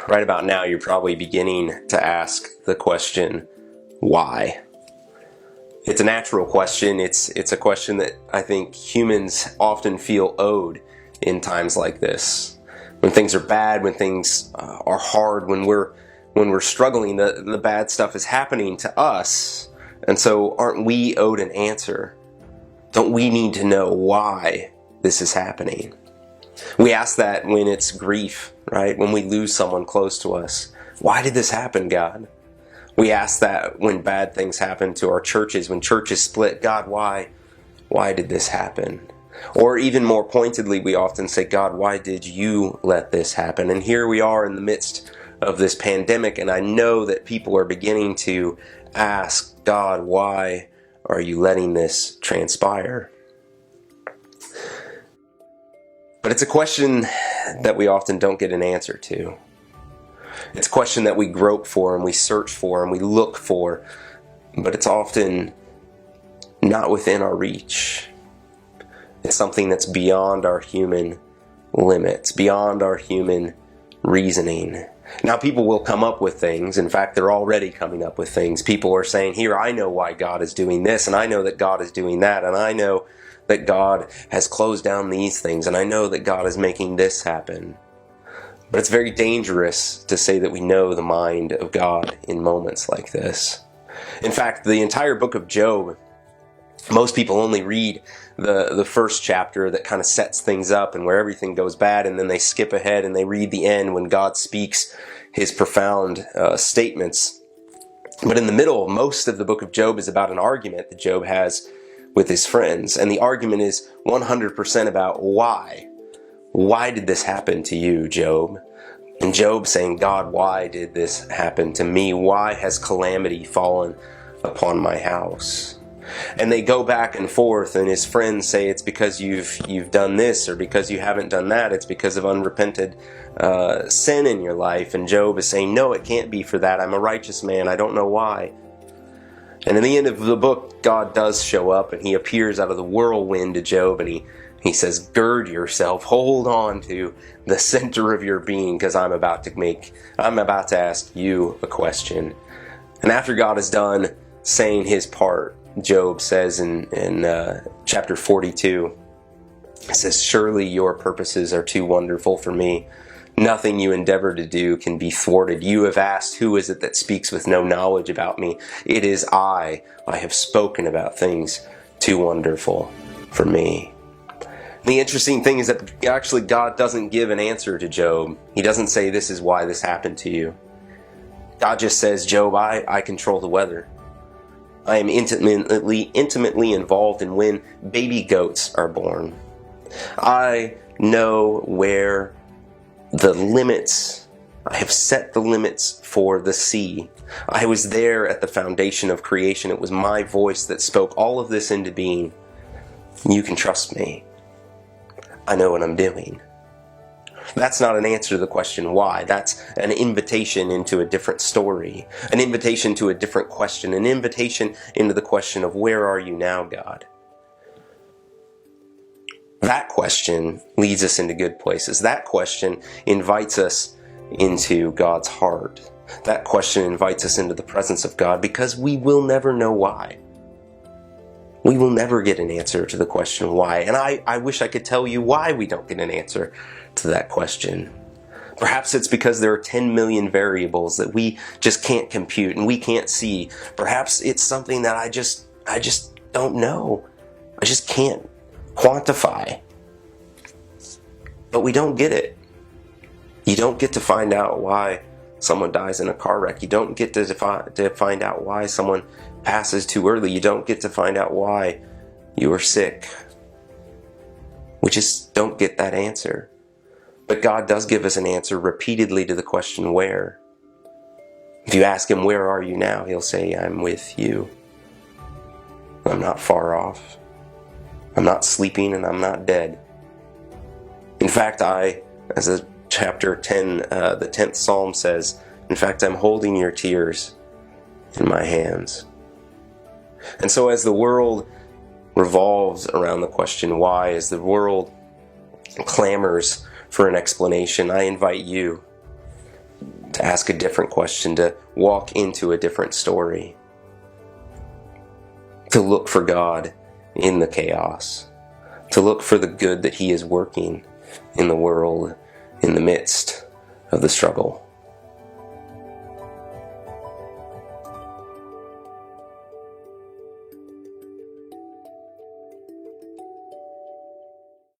Right about now, you're probably beginning to ask the question, why? It's a natural question. It's a question that I think humans often feel owed in times like this. When things are bad, when things are hard, when we're struggling, the bad stuff is happening to us. And so aren't we owed an answer? Don't we need to know why this is happening? We ask that when it's grief, right? When we lose someone close to us. Why did this happen, God? We ask that when bad things happen to our churches, when churches split. God, why? Why did this happen? Or even more pointedly, we often say, God, why did you let this happen? And here we are in the midst of this pandemic, and I know that people are beginning to ask, God, why are you letting this transpire? But it's a question that we often don't get an answer to. It's a question that we grope for and we search for and we look for, but it's often not within our reach. It's something that's beyond our human limits, beyond our human reasoning. Now, people will come up with things. In fact, they're already coming up with things. People are saying, here, I know why God is doing this, and I know that God is doing that, and I know that God has closed down these things, and I know that God is making this happen. But it's very dangerous to say that we know the mind of God in moments like this. In fact, the entire book of Job, most people only read the first chapter that kind of sets things up and where everything goes bad, and then they skip ahead and they read the end when God speaks his profound statements. But in the middle, most of the book of Job is about an argument that Job has with his friends. And the argument is 100% about why. Why did this happen to you, Job? And Job saying, God, why did this happen to me? Why has calamity fallen upon my house? And they go back and forth, and his friends say it's because you've done this, or because you haven't done that. It's because of unrepented sin in your life. And Job is saying, no, it can't be for that. I'm a righteous man. I don't know why. And in the end of the book, God does show up, and he appears out of the whirlwind to Job, and he says, gird yourself, hold on to the center of your being, because I'm about to ask you a question. And after God is done saying his part, Job says in chapter 42, it says, surely your purposes are too wonderful for me. Nothing you endeavor to do can be thwarted. You have asked, who is it that speaks with no knowledge about me? It is I. I have spoken about things too wonderful for me. The interesting thing is that actually God doesn't give an answer to Job. He doesn't say, this is why this happened to you. God just says, Job, I control the weather. I am intimately involved in when baby goats are born. I know where the limits, I have set the limits for the sea. I was there at the foundation of creation. It was my voice that spoke all of this into being. You can trust me. I know what I'm doing. That's not an answer to the question why. That's an invitation into a different story, an invitation to a different question, an invitation into the question of where are you now, God? That question leads us into good places. That question invites us into God's heart. That question invites us into the presence of God, because we will never know why. We will never get an answer to the question why. And I wish I could tell you why we don't get an answer to that question. Perhaps it's because there are 10 million variables that we just can't compute and we can't see. Perhaps it's something that I just don't know. I just can't quantify. But we don't get it. You don't get to find out why someone dies in a car wreck. You don't get to find out why someone passes too early. You don't get to find out why you are sick. We just don't get that answer. But God does give us an answer repeatedly to the question where. If you ask him, where are you now? He'll say, I'm with you. I'm not far off. I'm not sleeping and I'm not dead. In fact, as a chapter 10, the 10th Psalm says, in fact, I'm holding your tears in my hands. And so as the world revolves around the question why, as the world clamors for an explanation, I invite you to ask a different question, to walk into a different story, to look for God in the chaos, to look for the good that He is working in the world in the midst of the struggle.